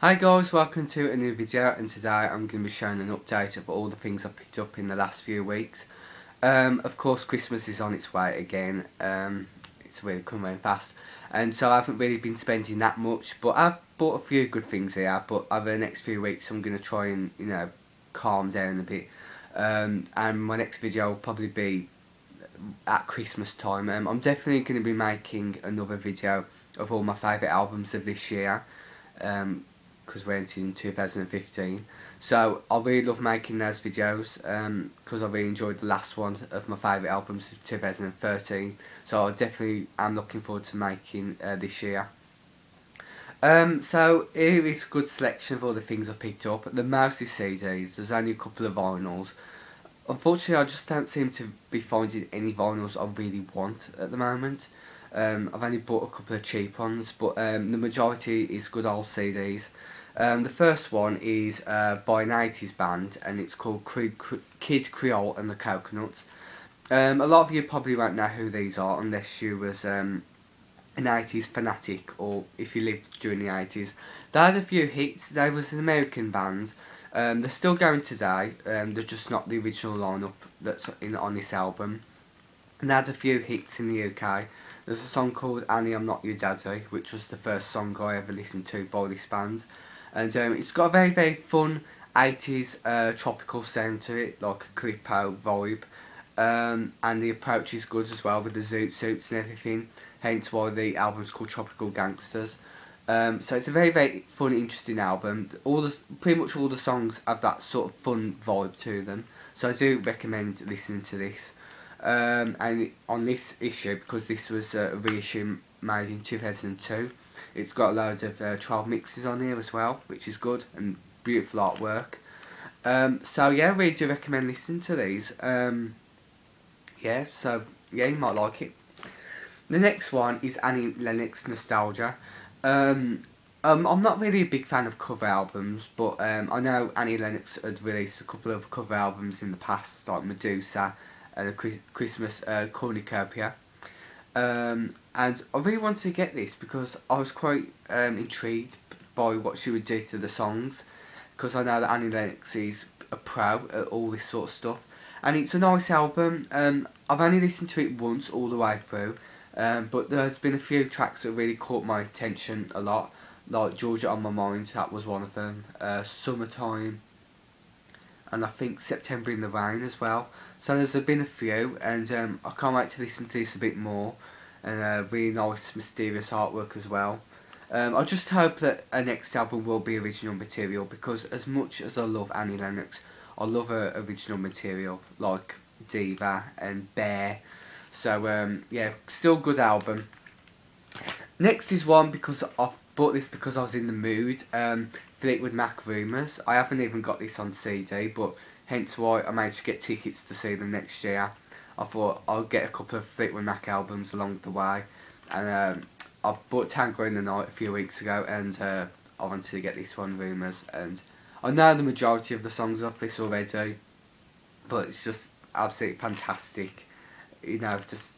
Hi guys, welcome to a new video, and today I'm going to be showing an update of all the things I've picked up in the last few weeks. Of course Christmas is on its way again, it's really coming fast, and so I haven't really been spending that much, but I've bought a few good things here. But over the next few weeks I'm going to try and, calm down a bit, and my next video will probably be at Christmas time. I'm definitely going to be making another video of all my favourite albums of this year, because we're in 2015. So I really love making those videos, because I really enjoyed the last one of my favourite albums of 2013. So I definitely am looking forward to making this year. So here is a good selection of all the things I picked up. The mostly CDs, there's only a couple of vinyls. Unfortunately, I just don't seem to be finding any vinyls I really want at the moment. I've only bought a couple of cheap ones, but the majority is good old CDs. The first one is by an 80s band, and it's called Kid Creole and the Coconuts. A lot of you probably won't know who these are unless you was an 80s fanatic, or if you lived during the 80s. They had a few hits. They was an American band. They're still going today. They're just not the original lineup that's on this album. And they had a few hits in the UK. There's a song called Annie, I'm Not Your Daddy, which was the first song I ever listened to by this band. And it's got a very, very fun 80s tropical sound to it, like a clipo vibe. And the approach is good as well, with the zoot suits and everything. Hence why the album's called Tropical Gangsters. So it's a very, very fun, interesting album. Pretty much all the songs have that sort of fun vibe to them. So I do recommend listening to this. And on this issue, because this was a reissue made in 2002, it's got a load of 12 mixes on here as well, which is good, and beautiful artwork. So yeah, I really do recommend listening to these. Yeah, so yeah, you might like it. The next one is Annie Lennox Nostalgia. I'm not really a big fan of cover albums, but I know Annie Lennox had released a couple of cover albums in the past, like Medusa and a Christmas Cornucopia. And I really wanted to get this because I was quite intrigued by what she would do to the songs, because I know that Annie Lennox is a pro at all this sort of stuff. And it's a nice album. I've only listened to it once all the way through, but there's been a few tracks that really caught my attention a lot, like Georgia on My Mind, that was one of them, Summertime, and I think September in the Rain as well. So there's been a few, and I can't wait to listen to this a bit more, and really nice mysterious artwork as well. I just hope that her next album will be original material, because as much as I love Annie Lennox, I love her original material like Diva and Bear. So yeah, still good album. Next is one because I bought this because I was in the mood. Fleetwood Mac Rumours. I haven't even got this on CD, but hence why I managed to get tickets to see them next year. I thought I'll get a couple of Fleetwood Mac albums along the way, and I bought Tango in the Night a few weeks ago, and I wanted to get this one, Rumours, and I know the majority of the songs off this already, but it's just absolutely fantastic, just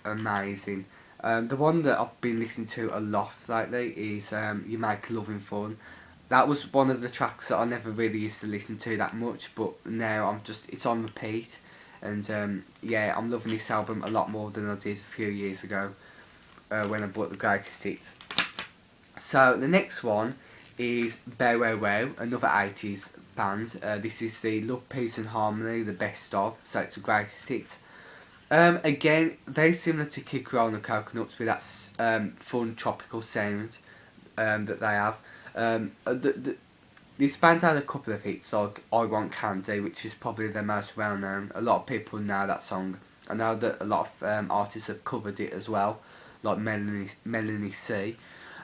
amazing. The one that I've been listening to a lot lately is You Make Loving Fun. That was one of the tracks that I never really used to listen to that much, but now it's on repeat, and yeah, I'm loving this album a lot more than I did a few years ago, when I bought the greatest hits. So the next one is Bow Wow Wow, another 80s band. This is the Love, Peace and Harmony, the best of, so it's a greatest hit. Again, very similar to Kid Creole and the Coconuts, with that fun tropical sound that they have. This band had a couple of hits, like I Want Candy, which is probably their most well known. A lot of people know that song. I know that a lot of artists have covered it as well, like Melanie C.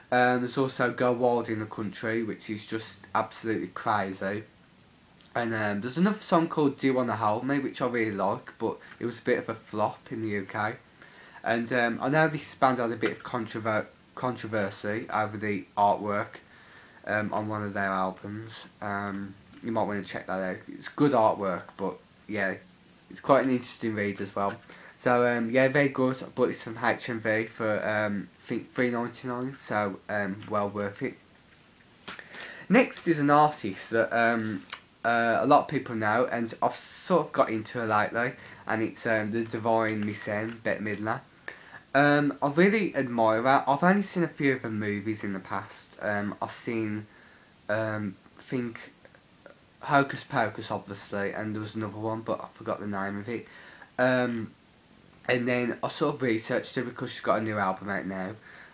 There's also Go Wild in the Country, which is just absolutely crazy. And there's another song called Do You Wanna Hold Me, which I really like, but it was a bit of a flop in the UK. And I know this band had a bit of controversy over the artwork on one of their albums. You might want to check that out. It's good artwork, but yeah, it's quite an interesting read as well. So yeah, very good. I bought this from HMV for I think £3.99, so well worth it. Next is an artist that a lot of people know, and I've sort of got into her lately, and it's the Divine Miss M, Bette Midler. I really admire her. I've only seen a few of her movies in the past. I've seen, I think, Hocus Pocus, obviously, and there was another one, but I forgot the name of it. Um, and then I sort of researched her because she's got a new album out now,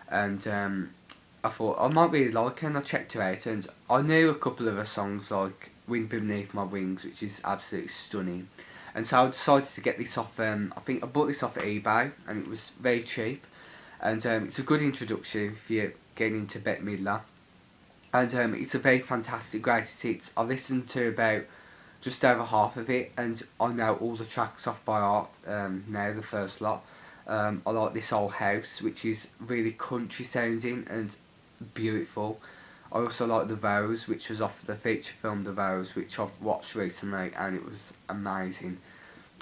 and I thought I might really like her, and I checked her out, and I knew a couple of her songs like "Wind Beneath My Wings," which is absolutely stunning. And so I decided to get this off. I think I bought this off eBay, and it was very cheap. And it's a good introduction if you're getting into Bette Midler. And it's a very fantastic greatest hits. I listened to about just over half of it, and I know all the tracks off by heart now, the first lot. I like This Old House, which is really country sounding and beautiful. I also like The Vows, which was off the feature film The Vows, which I've watched recently, and it was amazing.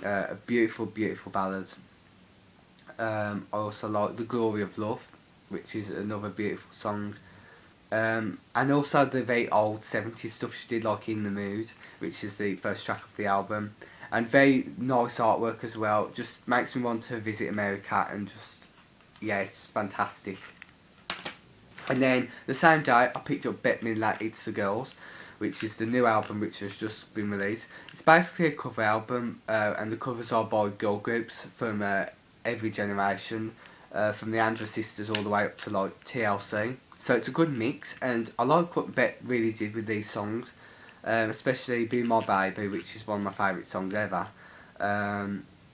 A beautiful, beautiful ballad. I also like The Glory of Love, which is another beautiful song. And also the very old 70s stuff she did, like In the Mood, which is the first track of the album. And very nice artwork as well. Just makes me want to visit America, and just, yeah, it's fantastic. And then the same day I picked up Bette Midler It's the Girls, which is the new album which has just been released. It's basically a cover album, and the covers are by girl groups from every generation, from the Andrews Sisters all the way up to like TLC. So it's a good mix, and I like what Bette really did with these songs, especially Be My Baby, which is one of my favourite songs ever.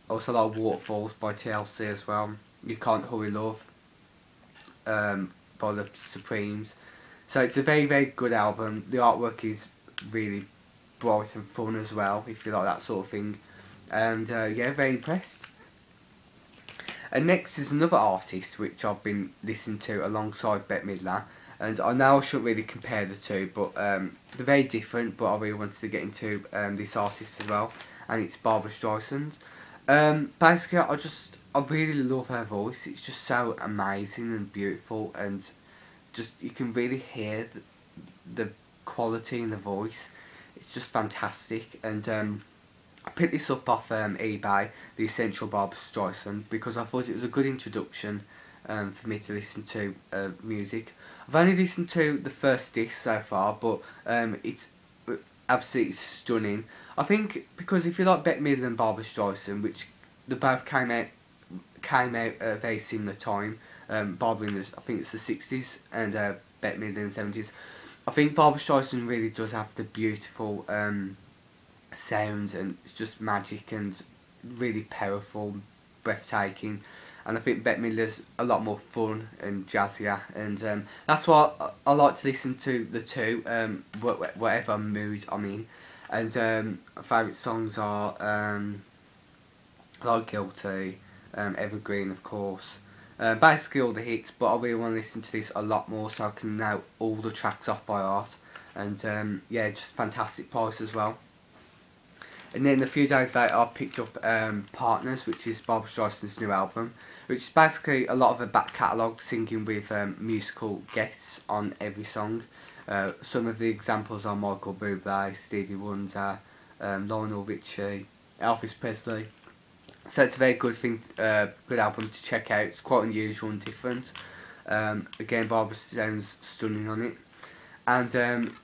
Also like Waterfalls by TLC as well. You Can't Hurry Love by the Supremes. So it's a very, very good album. The artwork is really bright and fun as well, if you like that sort of thing. And yeah, very impressed. And next is another artist which I've been listening to alongside Bette Midler. And I know I shouldn't really compare the two, but they're very different. But I really wanted to get into this artist as well, and it's Barbra Streisand. Basically, I really love her voice. It's just so amazing and beautiful, and just you can really hear the quality in the voice. It's just fantastic. And I picked this up off eBay, the Essential Barbra Streisand, because I thought it was a good introduction for me to listen to music. I've only listened to the first disc so far, but it's absolutely stunning. I think because if you like Bette Midler and Barbra Streisand, which they both came out at a very similar time. Barbra in I think it's the 60s, and Bette Midler in the 70s. I think Barbra Streisand really does have the beautiful sounds, and it's just magic and really powerful, breathtaking. And I think Bette Midler's a lot more fun and jazzier, and that's why I like to listen to the two, whatever mood I'm in. And my favourite songs are like Guilty, Evergreen, of course. Basically all the hits, but I really want to listen to this a lot more so I can know all the tracks off by heart. And yeah, just fantastic price as well. And then a few days later I picked up Partners, which is Barbra Streisand's new album, which is basically a lot of her back catalogue, singing with musical guests on every song. Some of the examples are Michael Bublé, Stevie Wonder, Lionel Richie, Elvis Presley. So it's a very good thing, good album to check out. It's quite unusual and different. Again, Barbra sounds stunning on it. And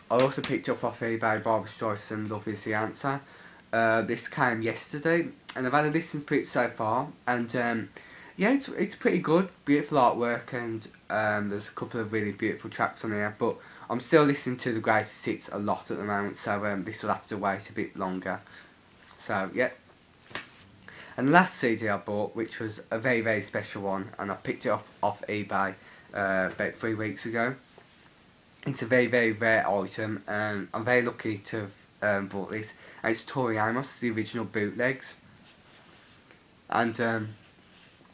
I also picked up off eBay Barbra Streisand Love Is The Answer. This came yesterday, and I've had a listen to it so far, and yeah, it's pretty good, beautiful artwork, and there's a couple of really beautiful tracks on there, but I'm still listening to the greatest hits a lot at the moment, so this will have to wait a bit longer. So yeah. And the last CD I bought, which was a very, very special one, and I picked it off eBay about 3 weeks ago. It's a very, very rare item, and I'm very lucky to have bought this. And it's Tori, the original bootlegs. And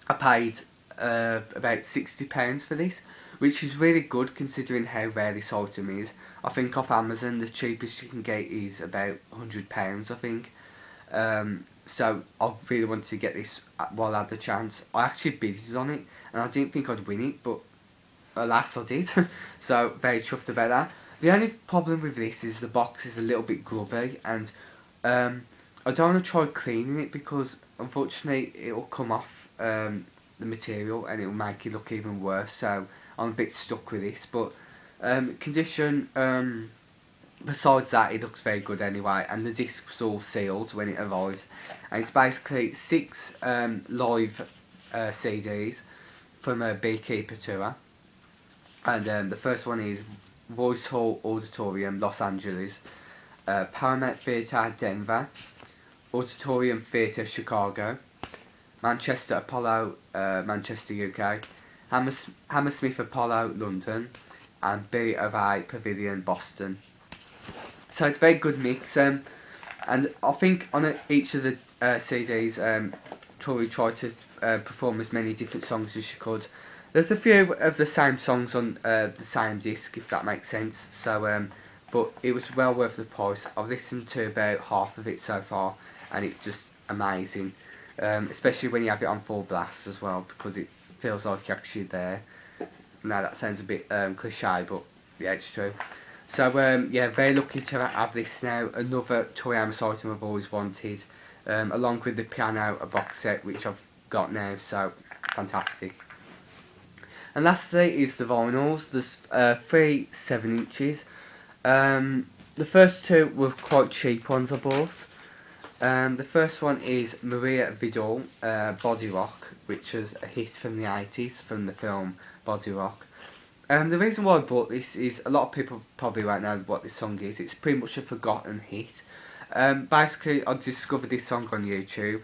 I paid about £60 for this, which is really good considering how rare this item is. I think off Amazon the cheapest you can get is about £100, I think. So I really wanted to get this while I had the chance. I actually bid on it, and I didn't think I'd win it, but alas I did. So very chuffed about that. The only problem with this is the box is a little bit grubby, and I don't want to try cleaning it because unfortunately it will come off the material and it will make it look even worse. So I'm a bit stuck with this, but condition. Besides that, it looks very good anyway, and the disc was all sealed when it arrived, and it's basically 6 live CDs from a Beekeeper tour, and the first one is Voice Hall Auditorium, Los Angeles, Paramount Theatre, Denver, Auditorium Theatre, Chicago, Manchester Apollo, Manchester, UK, Hammersmith Apollo, London, and B of A Pavilion, Boston. So it's a very good mix, and I think on each of the CDs, Tori tried to perform as many different songs as she could. There's a few of the same songs on the same disc, if that makes sense. So, but it was well worth the price. I've listened to about half of it so far, and it's just amazing. Especially when you have it on full blast as well, because it feels like you're actually there. Now that sounds a bit cliche, but yeah, it's true. So yeah, very lucky to have this now. Another Tori Amos item I've always wanted, along with the piano, a box set which I've got now. So fantastic. And lastly is the vinyls. There's 3 7-inches. The first 2 were quite cheap ones I bought. The first one is Maria Vidal, Body Rock, which was a hit from the 80s from the film Body Rock. The reason why I bought this is a lot of people probably won't know what this song is. It's pretty much a forgotten hit. Basically, I discovered this song on YouTube,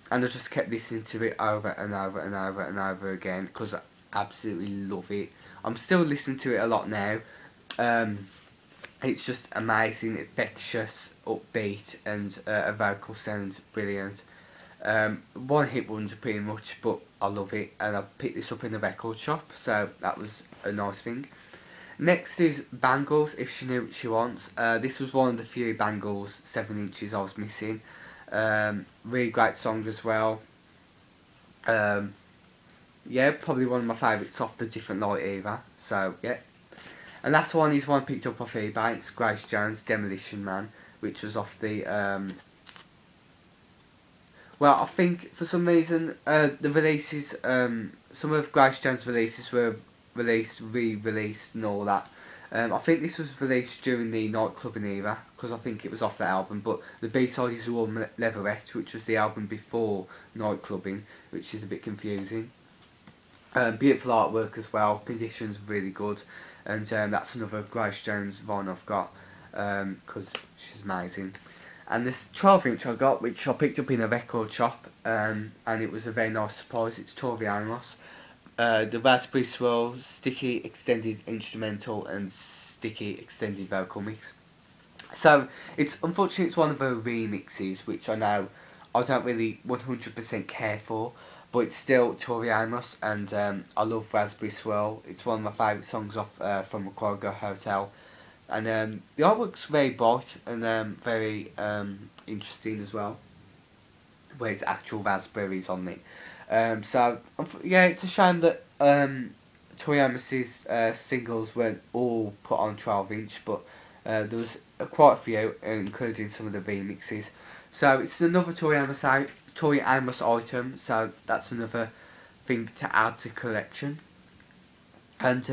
and I just kept listening to it over and over and over and over again because I absolutely love it. I'm still listening to it a lot now. It's just amazing, infectious, upbeat, and a vocal sounds brilliant. One hit wonder pretty much, but I love it, and I picked this up in the record shop, so that was a nice thing. Next is Bangles, If She Knew What She Wants. This was one of the few Bangles 7-inches I was missing. Really great song as well. Yeah, probably one of my favourites off the Different Light era, so yeah. And last one is one I picked up off eBay. It's Grace Jones, Demolition Man, which was off the well, I think for some reason the releases, some of Grace Jones' releases were released, re-released and all that. I think this was released during the nightclubbing era, because I think it was off the album, but the B-side is all Leatherette, which was the album before nightclubbing, which is a bit confusing. Beautiful artwork as well, conditions really good, and that's another Grace Jones vinyl I've got, because she's amazing. And this 12-inch I got, which I picked up in a record shop, and it was a very nice surprise. It's Tori Amos, the Raspberry Swirl, Sticky Extended Instrumental and Sticky Extended Vocal Mix. So, unfortunately it's one of her remixes, which I know I don't really 100% care for, but it's still Tori Amos, and I love Raspberry Swirl. It's one of my favourite songs off from Macquarie Hotel. And the artwork's very bright and very interesting as well, where it's actual raspberries on it. So yeah, it's a shame that Tori Amos's singles weren't all put on 12-inch, but there was quite a few, including some of the remixes. So it's another Tori Amos item, so that's another thing to add to collection. And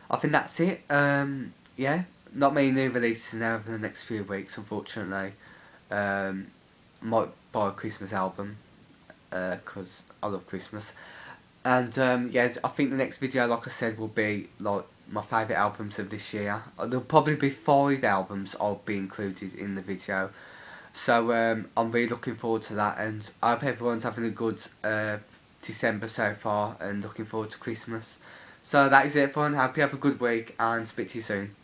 I think that's it. Yeah. Not many new releases now over the next few weeks, unfortunately. Might buy a Christmas album, because I love Christmas. And yeah, I think the next video, like I said, will be like my favourite albums of this year. There'll probably be 5 albums I'll be included in the video. So I'm really looking forward to that, and I hope everyone's having a good December so far, and looking forward to Christmas. So that is it, everyone. Hope you have a good week, and speak to you soon.